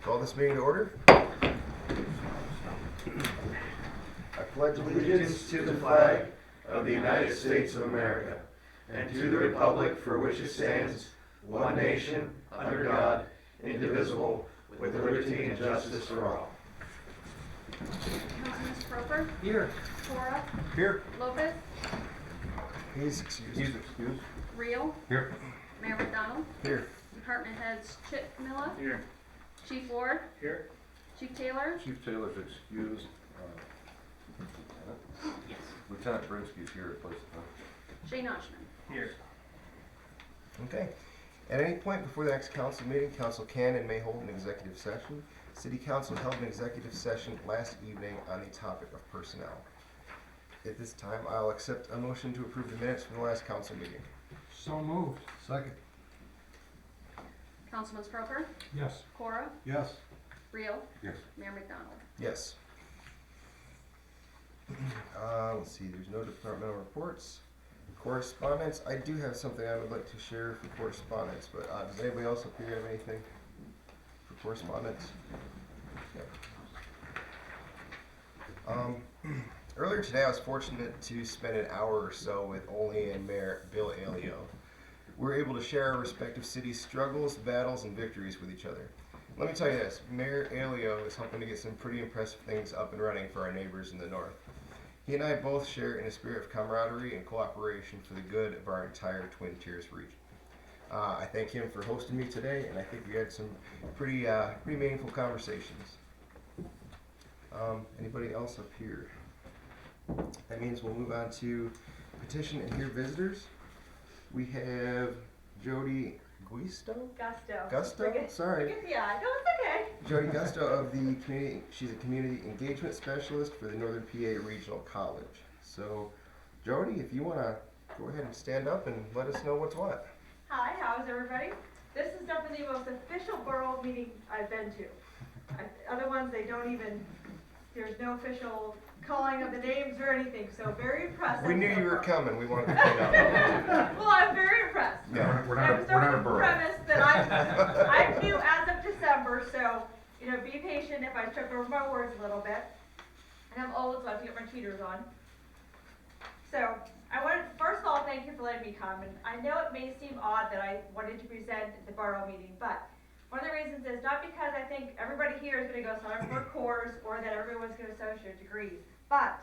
Call this meeting to order. I pledge allegiance to the flag of the United States of America and to the republic for which it stands, one nation, under God, indivisible, with liberty and justice for all. Councilman Proper? Here. Cora? Here. Lopez? He's excused. He's excused. Real? Here. Mayor McDonald? Here. Department heads Chip Camilla? Here. Chief Ward? Here. Chief Taylor? Chief Taylor's excused. Lieutenant Brinsky's here at place of time. Shane Ochman? Here. Okay. At any point before the next council meeting, council can and may hold an executive session. City Council held an executive session last evening on the topic of personnel. At this time, I'll accept a motion to approve the minutes from the last council meeting. So moved. Second. Councilman Proper? Yes. Cora? Yes. Real? Yes. Mayor McDonald? Yes. Let's see, there's no departmental reports. Correspondence, I do have something I would like to share for correspondence, but does anybody else up here have anything for correspondence? Yeah. Earlier today I was fortunate to spend an hour or so with Ole and Mayor Bill Alio. We were able to share our respective cities' struggles, battles, and victories with each other. Let me tell you this, Mayor Alio is helping to get some pretty impressive things up and running for our neighbors in the north. He and I both share in a spirit of camaraderie and cooperation for the good of our entire Twin Tiers region. I thank him for hosting me today, and I think we had some pretty meaningful conversations. Anybody else up here? That means we'll move on to petition and hear visitors. We have Jody Gusto? Gusto? Sorry. Yeah, no, it's okay. Jody Gusto of the community, she's a community engagement specialist for the Northern PA Regional College. So, Jody, if you want to go ahead and stand up and let us know what's what. Hi, how's everybody? This is definitely the most official borough meeting I've been to. Other ones, they don't even, there's no official calling of the names or anything, so very impressive. We knew you were coming. We wanted to find out. Well, I'm very impressed. Yeah. We're I not was a, we're not a starting borough. premise that I'm new as of December, so, be patient if I trip over my words a little bit. And I'm old, so I have to get my tweeters on. So, I wanted, first of all, thank you for letting me come, and I know it may seem odd that I wanted to present at the borough meeting, but one of the reasons is not because I think everybody here is going to go sign up for a course or that everyone's going to associate degrees, but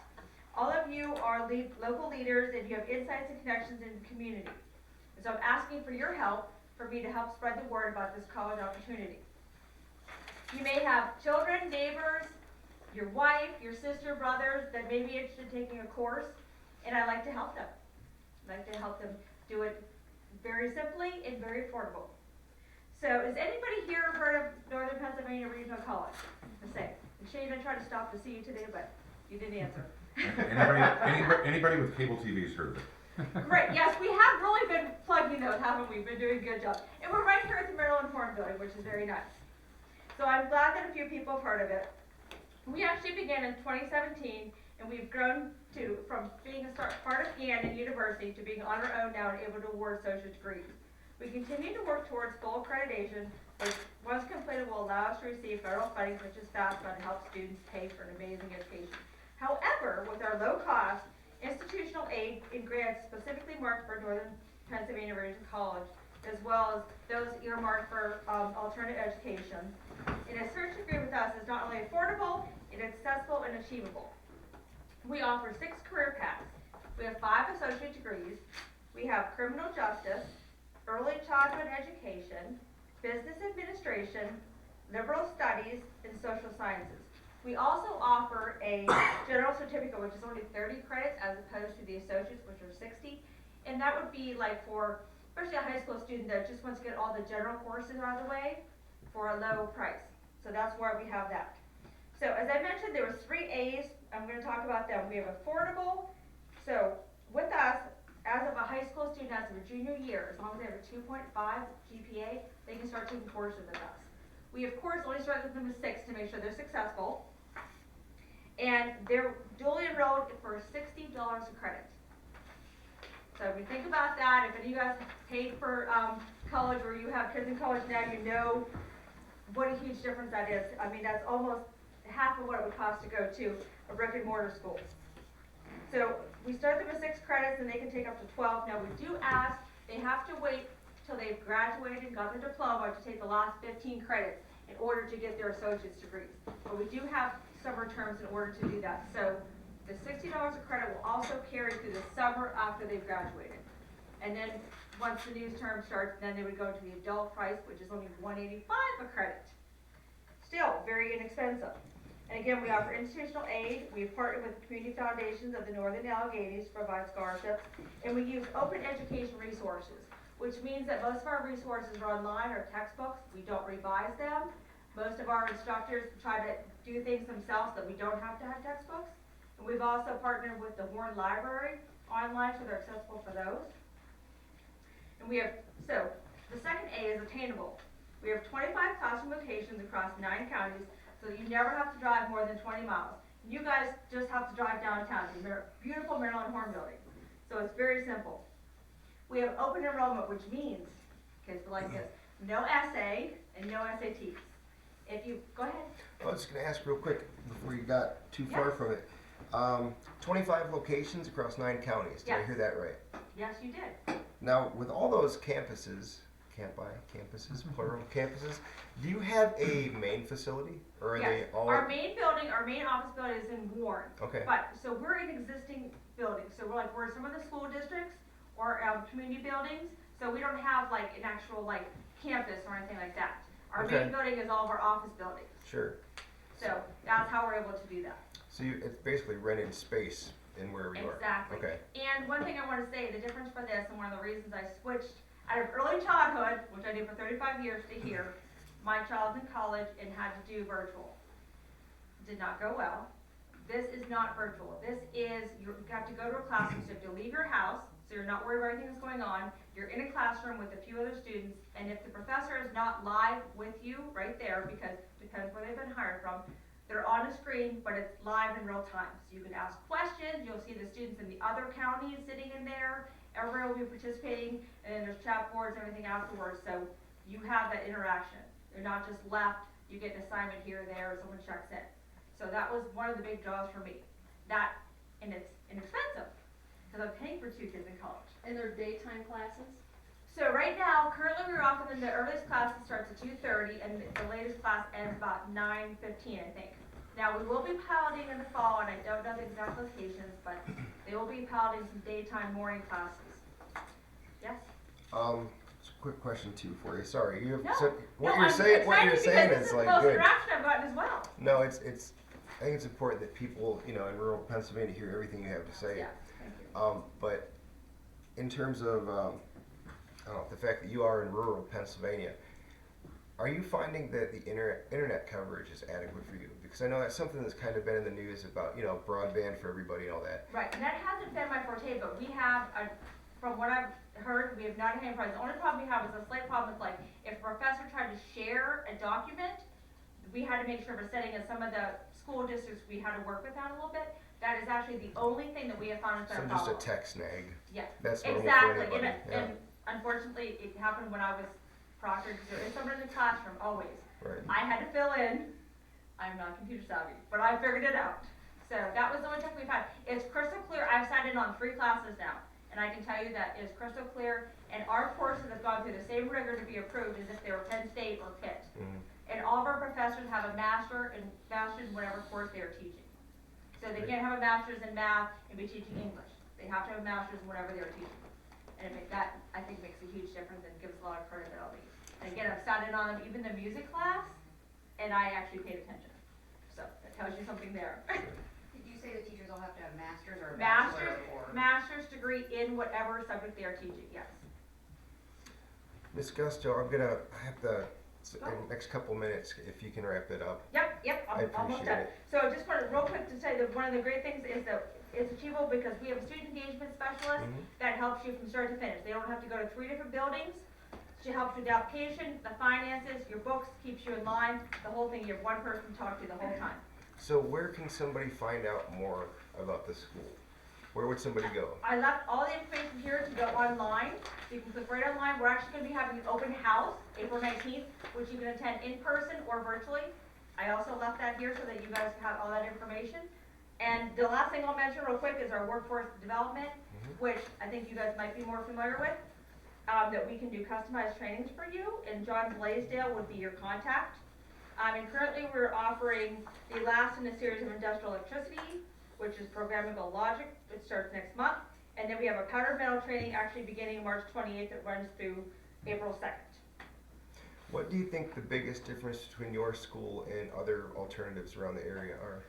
all of you are local leaders and you have insights and connections in the community. And so I'm asking for your help for me to help spread the word about this college opportunity. You may have children, neighbors, your wife, your sister, brothers that may be interested in taking a course, and I'd like to help them. I'd like to help them do it very simply and very affordable. So, has anybody here heard of Northern Pennsylvania Regional College? Let's say. And Shane, I tried to stop to see you today, but you didn't answer. Anybody with cable TV's heard of it? Great, yes, we have really been plugging those, haven't we? Been doing a good job. And we're right here at the Maryland Horn Building, which is very nice. So I'm glad that a few people have heard of it. We actually began in 2017, and we've grown from being a part of Gannon University to being on our own now and able to award associate degrees. We continue to work towards full accreditation, which once completed will allow us to receive federal funding such as FAFSA to help students pay for an amazing education. However, with our low cost, institutional aid and grants specifically marked for Northern Pennsylvania Regional College, as well as those earmarked for alternative education, an associate degree with us is not only affordable, it's accessible and achievable. We offer 6 career paths. We have 5 associate degrees. We have criminal justice, early childhood education, business administration, liberal studies, and social sciences. We also offer a general certificate, which is only 30 credits as opposed to the associates, which are 60. And that would be like for, especially a high school student that just wants to get all the general courses out of the way for a low price. So that's why we have that. So as I mentioned, there were 3 A's. I'm going to talk about them. We have affordable. So with us, as of a high school student, as of a junior year, as long as they have a 2.5 GPA, they can start taking courses with us. We, of course, only start with them with 6 to make sure they're successful. And they're duly enrolled for $60 a credit. So if you think about that, if any of you guys paid for college or you have kids in college now, you know what a huge difference that is. I mean, that's almost half of what it would cost to go to a brick and mortar school. So we start them with 6 credits and they can take up to 12. Now we do ask, they have to wait till they've graduated and got their diploma to take the last 15 credits in order to get their associate's degrees. But we do have summer terms in order to do that. So the $60 a credit will also carry through the summer after they've graduated. And then once the new term starts, then they would go to the adult price, which is only $185 a credit. Still very inexpensive. And again, we offer institutional aid. We've partnered with the Community Foundations of the Northern Alleghenies to provide scholarships. And we use open education resources, which means that most of our resources are online or textbooks. We don't revise them. Most of our instructors try to do things themselves that we don't have to have textbooks. And we've also partnered with the Warren Library online, so they're accessible for those. And we have, so the second A is attainable. We have 25 classroom locations across 9 counties, so you never have to drive more than 20 miles. You guys just have to drive downtown to the beautiful Maryland Horn Building. So it's very simple. We have open enrollment, which means, kids like this, no essay and no SATs. If you, go ahead. I was just going to ask real quick before you got too far Yes. from it. 25 locations across 9 counties. Did I Yes. hear that right? Yes, you did. Now, with all those campuses, campuses, plural campuses, do you have a main facility, or are Yes. they all? Our main building, our main office building is in Warren. Okay. But, so we're in existing buildings, so we're in some of the school districts or community buildings, so we don't have like an actual like campus or anything like that. Our Okay. main building is all of our office buildings, Sure. so that's how we're able to do that. So it's basically rented space in wherever you are. Exactly. Okay. And one thing I want to say, the difference for this, and one of the reasons I switched out of early childhood, which I did for 35 years, to here, my child's in college and had to do virtual. Did not go well. This is not virtual. This is, you have to go to a classroom, so you have to leave your house, so you're not worried about anything that's going on. You're in a classroom with a few other students, and if the professor is not live with you right there, because it depends where they've been hired from, they're on a screen, but it's live in real time. So you can ask questions, you'll see the students in the other counties sitting in there, everyone will be participating, and then there's chat boards and everything afterwards, so you have that interaction. You're not just left, you get an assignment here or there, or someone checks in. So that was one of the big draws for me. That, and it's inexpensive, because I'm paying for 2 kids in college. And they're daytime classes? So right now, currently we're offering the earliest class starts at 2:30 and the latest class ends about 9:15, I think. Now, we will be piloting in the fall, and I don't know the exact locations, but they will be piloting some daytime morning classes. Yes? Just a quick question too for you. Sorry, you have No. said, what No, you're I'm saying. What you're excited saying because this is the like most good. interaction I've gotten as well. No, it's. I think it's important that people, in rural Pennsylvania, hear everything you have to say. Yes, thank you. But in terms of the fact that you are in rural Pennsylvania, are you finding that the internet coverage is adequate for you? Because I know that's something that's kind of been in the news about, broadband for everybody and all that. Right, and that hasn't been my forte, but we have, from what I've heard, we have not had any problems. The only problem we have is a slight problem with like, if a professor tried to share a document, we had to make sure for setting in some of the school districts, we had to work with that a little bit. That is actually the only thing that we have found is So a just a problem. tech snag. Yeah, That's normal for exactly, anybody. and unfortunately, it happened when I was proctored, there is someone in the classroom, always. Right. I had to fill in, I'm not computer savvy, but I figured it out. So that was the only tech we've had. It's crystal clear, I've sat in on 3 classes now, and I can tell you that it's crystal clear, and our courses have gone through the same rigor to be approved as if they were Penn State or Pitt. Mhm. And all of our professors have a master's in whatever course they are teaching. So they can't have a master's in math and be teaching English. They have to have a master's in whatever they're teaching. And that, I think, makes a huge difference and gives a lot of credibility. And again, I've sat in on them, even the music class, and I actually paid attention. So that tells you something there. Did you say the teachers all have to have masters or a bachelor or? Master's degree in whatever subject they are teaching, yes. Ms. Gusto, I have to, Go. in the next couple minutes, if you can wrap it up. Yep, I I'm almost appreciate done. it. So I just wanted real quick to say that one of the great things is that it's achievable because we have a student engagement specialist Mhm. that helps you from start to finish. They don't have to go to 3 different buildings. She helps with the application, the finances, your books, keeps you in line, the whole thing. You have one person to talk to the whole time. So where can somebody find out more about the school? Where would somebody go? I left all the information here to go online, so you can click right online. We're actually gonna be having an open house, April 19th, which you can attend in person or virtually. I also left that here so that you guys have all that information. And the last thing I'll mention real quick is our workforce development, which I think you guys might be more familiar with, that we can do customized trainings for you, and John Blaisdell would be your contact. And currently we're offering the last in a series of industrial electricity, which is programmable logic. It starts next month. And then we have a powder metal training actually beginning March 28th that runs through April 2nd. What do you think the biggest difference between your school and other alternatives around the area are?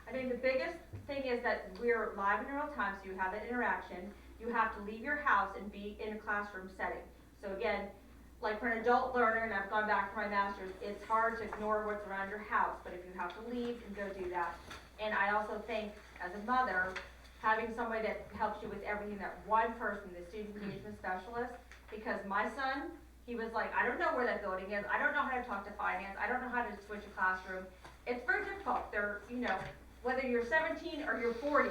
I think the biggest thing is that we're live in real time, so you have that interaction. You have to leave your house and be in a classroom setting. So again, like for an adult learner, and I've gone back for my master's, it's hard to ignore what's around your house, but if you have to leave and go do that. And I also think, as a mother, having somebody that helps you with everything, that one person, the student engagement specialist, because my son, he was like, I don't know where that building is, I don't know how to talk to finance, I don't know how to switch a classroom. It's very difficult. They're, you know, whether you're 17 or you're 40,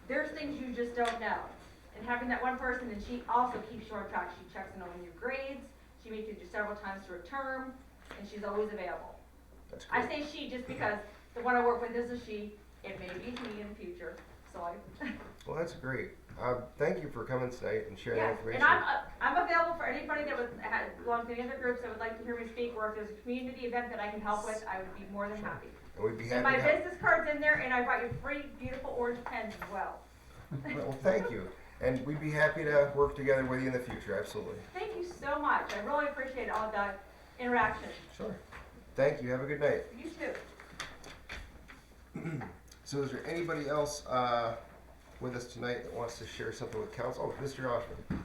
there's things you just don't know. And having that one person, and she also keeps you on track. She checks in on your grades, she meets with you several times through a term, and she's always available. That's I great. say she just because the one I work with is a she. It may be me in the future, so I. Well, that's great. Thank you for coming tonight and sharing Yeah, that information. and I'm available for anybody that belongs to any other groups that would like to hear me speak, or if there's a community event that I can help with, I would be more than happy. And we'd be And happy my to have. business card's in there, and I brought you 3 beautiful orange pens as well. Well, thank you. And we'd be happy to work together with you in the future, absolutely. Thank you so much. I really appreciate all the interaction. Sure. Thank you. Have a good night. You too. So is there anybody else with us tonight that wants to share something with council? Oh, Mr. Oshman.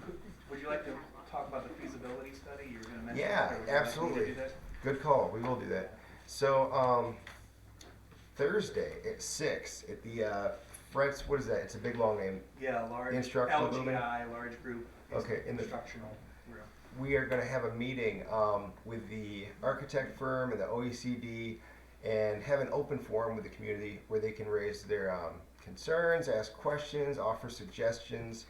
Would you like to talk about the feasibility study you were gonna mention? Yeah, or would you like me to absolutely. do that? Good call. We will do that. So Thursday at 6 at the Fred's, what is that? It's a big long name. Yeah, large Instructional building? LGI, large group. Okay, in the- Instructional room. We are going to have a meeting with the architect firm and the OECD and have an open forum with the community where they can raise their concerns, ask questions, offer suggestions,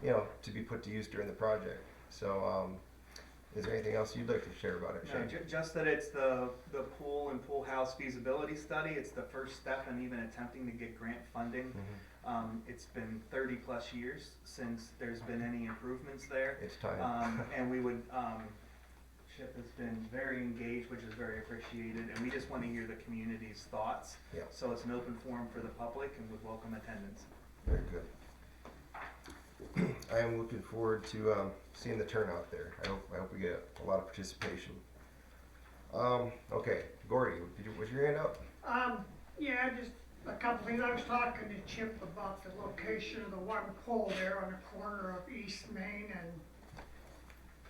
you know, to be put to use during the project. So is there anything else you'd like to share about it, No, Shane? just that it's the pool and pool house feasibility study. It's the first step in even attempting to get grant funding. It's been 30 plus years since there's been any improvements there. It's time. And we would, Chip has been very engaged, which is very appreciated, and we just want to hear the community's thoughts. Yeah. So it's an open forum for the public and would welcome attendance. Very good. I am looking forward to seeing the turnout there. I hope we get a lot of participation. Okay, Gordy, was your hand up? Yeah, just a couple things. I was talking to Chip about the location of the one pole there on the corner of East Main and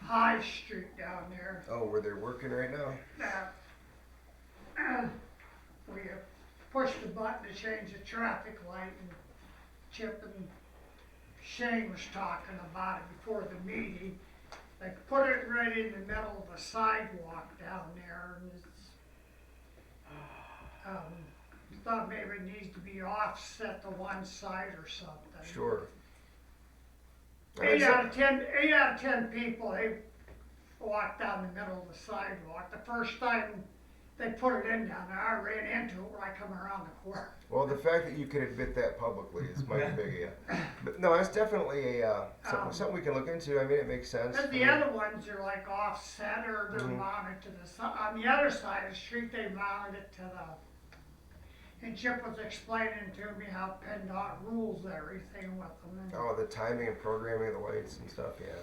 High Street down there. Oh, where they're working right now? We pushed the button to change the traffic light, and Chip and Shane was talking about it before the meeting. They put it right in the middle of the sidewalk down there, and it's, thought maybe it needs to be offset to one side or something. Sure. 8 out of 10 people, they walk down the middle of the sidewalk. The first time they put it in down there, I ran into it when I come around the corner. Well, the fact that you could admit that publicly is mighty big of you. But no, that's definitely a something we can look into. I mean, it makes sense. And the other ones are like offset, or they're mounted to the side. On the other side of the street, they mounted it to the. And Chip was explaining to me how PennDOT rules everything with them. And Oh, the timing and programming of the lights and stuff, yeah.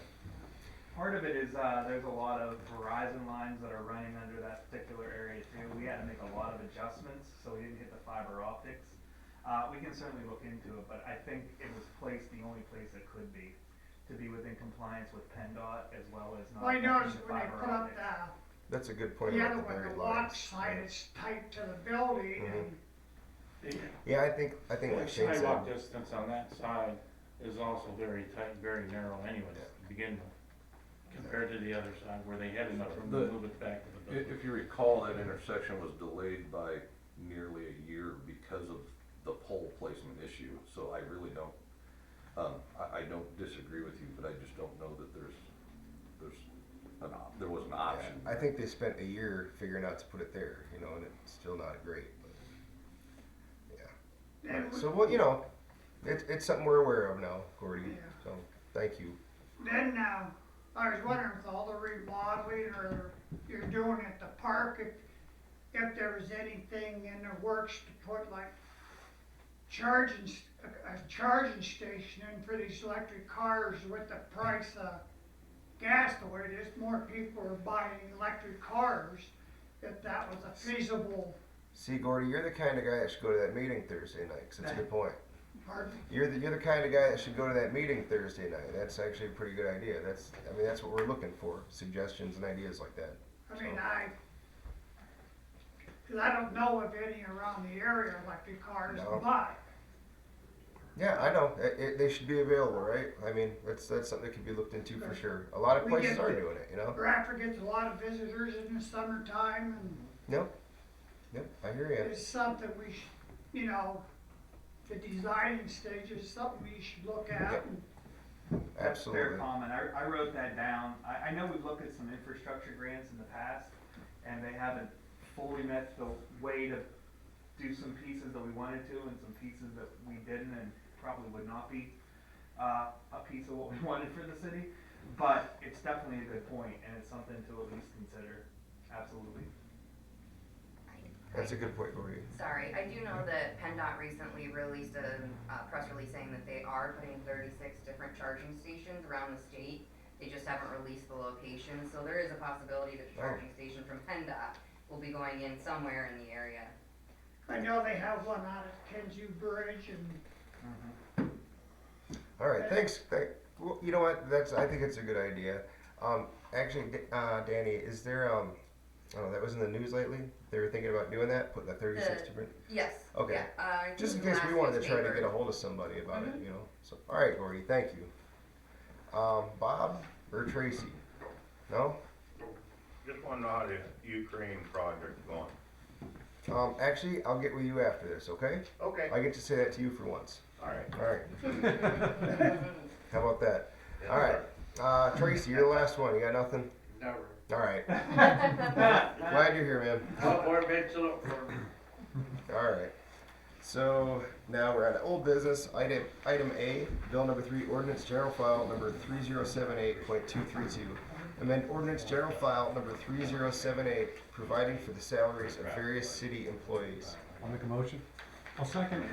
Part of it is there's a lot of Verizon lines that are running under that particular area too. We had to make a lot of adjustments so we didn't hit the fiber optics. We can certainly look into it, but I think it was placed the only place it could be to be within compliance with PennDOT as well as not. well, I noticed affecting when they fiber put up optics. That's a good point the about other the one, buried the lock lines. side, it's tight to the building, and Yeah, I think The like Shane sidewalk said. distance on that side is also very tight, very narrow anyways, to begin with, compared to the other side where they had enough room to move it back to the building. If you recall, that intersection was delayed by nearly a year because of the pole placement issue, so I really don't I don't disagree with you, but I just don't know that there was an option. I think they spent a year figuring out to put it there, you know, and it's still not great. But, yeah. And So, well, you know, it's something we're aware of now, Gordy. Yeah. So, thank you. then, I was wondering with all the remodeling or you're doing at the park, if there was anything in the works to put like a charging station in for these electric cars with the price of gas the way it is, more people are buying electric cars, if that was a feasible, See, Gordy, you're the kind of guy that should go to that meeting Thursday night, 'cause that's a good point. pardon? You're the kind of guy that should go to that meeting Thursday night. That's actually a pretty good idea. That's what we're looking for, suggestions and ideas like that. I mean, cause I don't know of any around the area electric cars to No. buy. Yeah, I know. They should be available, right? I mean, that's something that can be looked into for sure. A lot of We places get are the- doing it, you know? Bradford gets a lot of visitors in the summertime and Yep, I hear you. it's something we should, you know, the designing stage is something we should look at. Yep. and That's a fair Absolutely. comment. I wrote that down. I know we've looked at some infrastructure grants in the past, and they haven't fully met the way to do some pieces that we wanted to and some pieces that we didn't and probably would not be a piece of what we wanted for the city. But it's definitely a good point, and it's something to at least consider. Absolutely. That's a good point, Gordy. Sorry, I do know that PennDOT recently released a press release saying that they are putting 36 different charging stations around the state. They just haven't released the location, so there is a possibility that the Oh. charging station from PennDOT will be going in somewhere in the area. I know they have one out at Kenju Bridge and All right, thanks. Well, you know what? I think it's a good idea. Actually, Danny, is there oh, that was in the news lately? They were thinking about doing that, putting the 36 The- different. Yes. Okay. Yeah, I think Just in it was case we last wanted to week's try to paper. get a hold of somebody about it, you know. So, all right, Gordy, thank you. Bob or Tracy? No? Just wanna know how the Ukraine project's going. Actually, I'll get with you after this, okay? Okay, I get to say that to you for once. alright. All right. How about that? All right. Tracy, you're the last one. You got nothing? Never. All right. Glad you're here, man. No more bids to look for. All right. So now we're at old business. Item A, bill number 3, ordinance general file number 3078.232. Amend ordinance general file number 3078, providing for the salaries of various city employees. I'll make a motion. I'll second.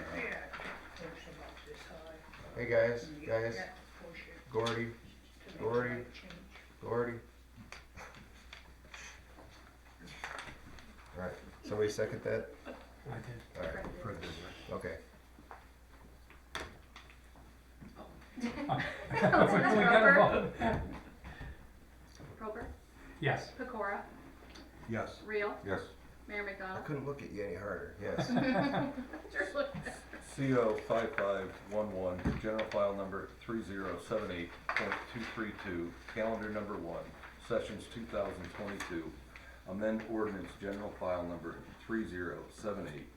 Hey guys, Gordy. All right. Somebody second that? I did. All right. Fred did, right? Okay. Councilman We got a Prober, vote. Prober, Yes. Pecora, Yes. Reel, Yes. Mayor I McDonald. couldn't look at you any harder. Yes. Just look. CO 5511, general file number 3078.232, calendar number 1, sessions 2022. Amend ordinance general file number 3078,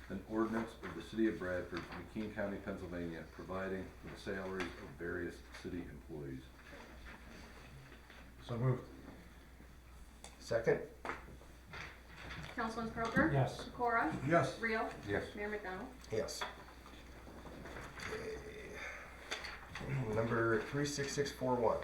an ordinance of the city of Bradford, McKean County, Pennsylvania, providing for the salaries of various city employees. So moved. Second? Councilman Prober, Yes. Pecora, Yes. Reel, Yes. Mayor McDonald. Yes. Okay. Number 36641.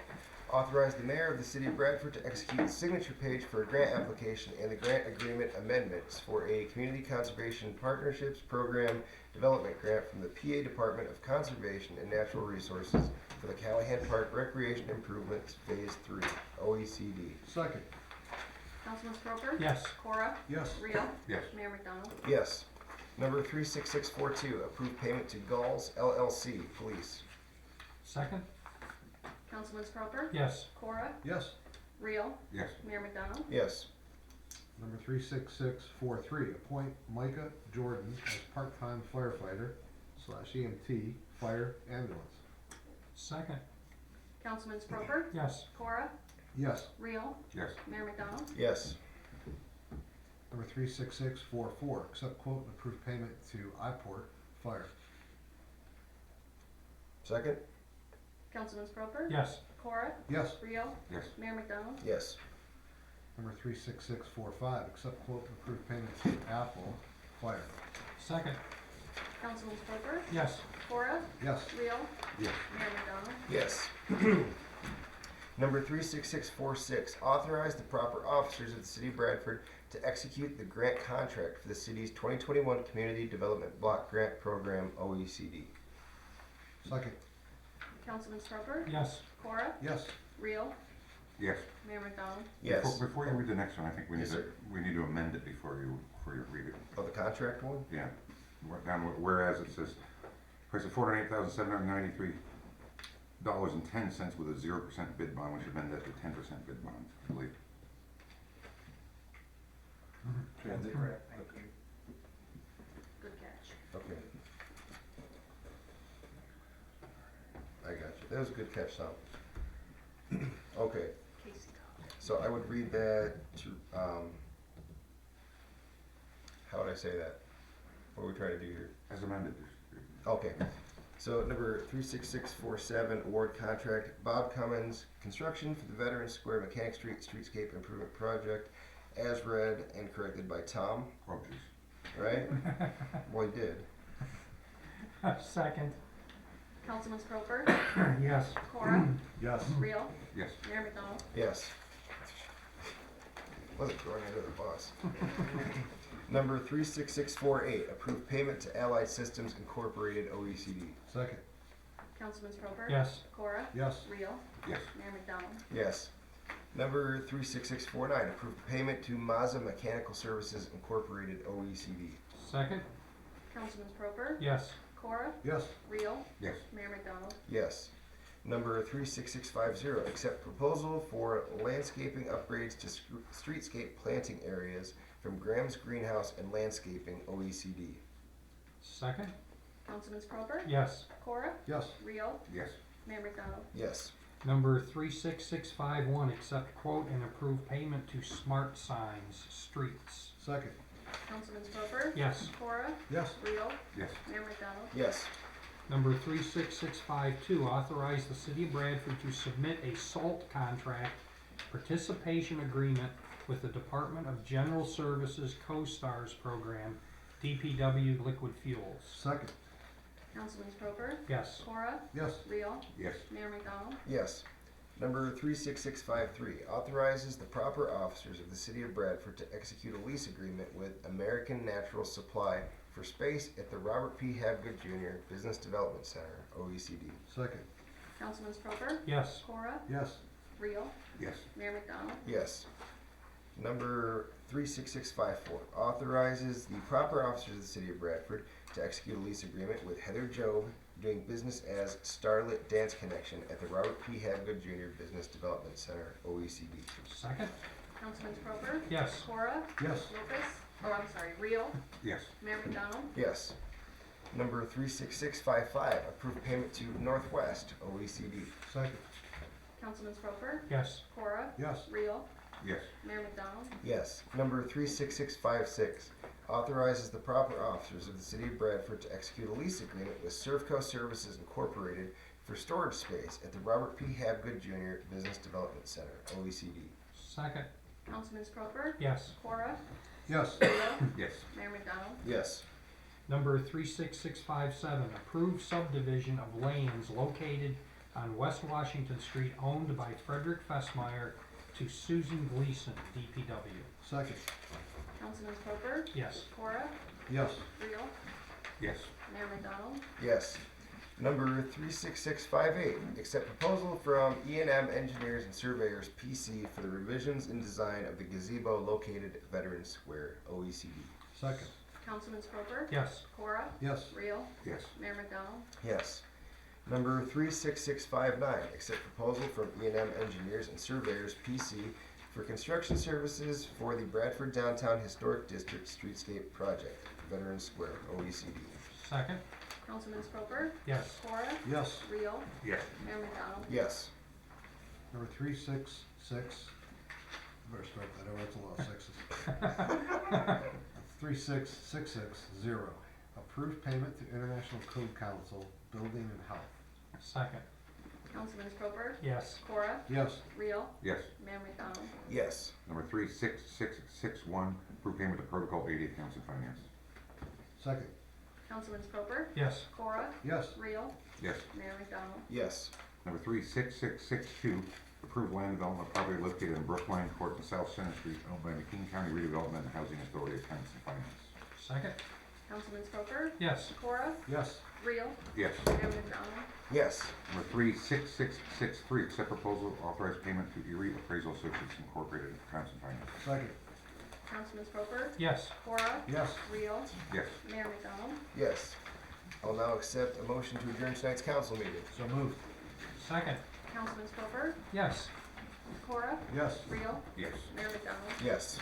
Authorize the mayor of the city of Bradford to execute the signature page for a grant application and the grant agreement amendments for a Community Conservation Partnerships Program Development Grant from the PA Department of Conservation and Natural Resources for the Callahan Park Recreation Improvements Phase 3, OECD. Second. Councilman Prober, Yes. Pecora, Yes. Reel, Yes. Mayor McDonald. Yes. Number 36642. Approve payment to Gulls LLC, Police. Second. Councilman Prober, Yes. Cora, Yes. Reel, Yes. Mayor McDonald. Yes. Number 36643, appoint Micah Jordan as part-time firefighter / EMT, fire ambulance. Second. Councilman Prober, Yes. Cora, Yes. Reel, Yes. Mayor McDonald. Yes. Number 36644, accept quote and approve payment to iPort Fire. Second? Councilman Proper? Yes. Cora? Yes. Reel? Yes. Mayor McDonald? Yes. Number 36645, accept quote and approve payment to Apple Fire. Second. Councilman Proper? Yes. Cora? Yes. Reel? Yes. Mayor McDonald? Yes. Number 36646, authorize the proper officers of the City of Bradford to execute the grant contract for the city's 2021 Community Development Block Grant Program, OECD. Second. Councilman Proper? Yes. Cora? Yes. Reel? Yes. Mayor McDonald? Yes. Before you read the next one, I think we Yes, need to, sir. we need to amend it before you read it. Oh, the contract one? Yeah. Down whereas it says, price of $408,793.10 with a 0% bid bond, we should amend that to 10% bid bond, I believe. Transit Correct, thank you. Good catch. Okay. I got you. That was a good catch, Tom. Okay, Casey Collins. so I would read that to, how would I say that? What are we trying to do here? As amended. Okay, so number 36647, award contract, Bob Cummins, construction for the Veterans Square Mechanic Street Streetscape Improvement Project, as read and corrected by Tom, Oh, geez. right? Well, he did. Second. Councilman Proper? Yes. Cora? Yes. Reel? Yes. Mayor McDonald? Yes. Wasn't throwing under the bus. Number 36648, approve payment to Allied Systems Incorporated, OECD. Second. Councilman Proper? Yes. Cora? Yes. Reel? Yes. Mayor McDonald? Yes. Number 36649, approve payment to Mazda Mechanical Services Incorporated, OECD. Second. Councilman Proper? Yes. Cora? Yes. Reel? Yes. Mayor McDonald? Yes. Number 36650, accept proposal for landscaping upgrades to streetscape planting areas from Graham's Greenhouse and Landscaping, OECD. Second. Councilman Proper? Yes. Cora? Yes. Reel? Yes. Mayor McDonald? Yes. Number 36651, accept quote and approve payment to Smart Signs Streets. Second. Councilman Proper? Yes. Cora? Yes. Reel? Yes. Mayor McDonald? Yes. Number 36652, authorize the City of Bradford to submit a SALT contract participation agreement with the Department of General Services Co-Stars Program, DPW Liquid Fuels. Second. Councilman Proper? Yes. Cora? Yes. Reel? Yes. Mayor McDonald? Yes. Number 36653, authorizes the proper officers of the City of Bradford to execute a lease agreement with American Natural Supply for space at the Robert P. Habgood Jr. Business Development Center, OECD. Second. Councilman Proper? Yes. Cora? Yes. Reel? Yes. Mayor McDonald? Yes. Number 36654, authorizes the proper officers of the City of Bradford to execute a lease agreement with Heather Jobe, doing business as Starlit Dance Connection at the Robert P. Habgood Jr. Business Development Center, OECD. Second. Councilman Proper? Yes. Cora? Yes. Lopez? Oh, I'm sorry, Reel? Yes. Mayor McDonald? Yes. Number 36655, approve payment to Northwest, OECD. Second. Councilman Proper? Yes. Cora? Yes. Reel? Yes. Mayor McDonald? Yes. Number 36656, authorizes the proper officers of the City of Bradford to execute a lease agreement with Servco Services Incorporated for storage space at the Robert P. Habgood Jr. Business Development Center, OECD. Second. Councilman Proper? Yes. Cora? Yes. Reel? Yes. Mayor McDonald? Yes. Number 36657, approve subdivision of lands located on West Washington Street owned by Frederick Fessmeyer to Susan Gleason, DPW. Second. Councilman Proper? Yes. Cora? Yes. Reel? Yes. Mayor McDonald? Yes. Number 36658, accept proposal from E&M Engineers and Surveyors, PC, for the revisions in design of the gazebo located at Veterans Square, OECD. Second. Councilman Proper? Yes. Cora? Yes. Reel? Yes. Mayor McDonald? Yes. Number 36659, accept proposal from E&M Engineers and Surveyors, PC, for construction services for the Bradford Downtown Historic District Streetscape Project, Veterans Square, OECD. Second. Councilman Proper? Yes. Cora? Yes. Reel? Yes. Mayor McDonald? Yes. Number 366. Better start that over. That's a lot of sixes. 36660. Approve payment to International Code Council, Building and Health. Second. Councilman Proper, Yes. Cora, Yes. Real, Yes. Mayor McDonald. Yes. Number 36661, approve payment to Protocol 80 Accounts and Finance. Second. Councilman Proper, Yes. Cora, Yes. Real, Yes. Mayor McDonald. Yes. Number 36662, approve land development property located in Brookline Court and South Center Street, owned by McKean County Redevelopment and Housing Authority Accounts and Finance. Second. Councilman Proper, Yes. Cora, Yes. Real, Yes. Mayor McDonald. Yes. Number 36663, accept proposal, authorize payment to Erie Appraisal Associates Incorporated, Accounts and Finance. Second. Councilman Proper, Yes. Cora, Yes. Real, Yes. Mayor McDonald. Yes. I'll now accept a motion to adjourn tonight's council meeting. So moved. Second. Councilman Proper, Yes. Cora, Yes. Real, Yes. Mayor McDonald. Yes.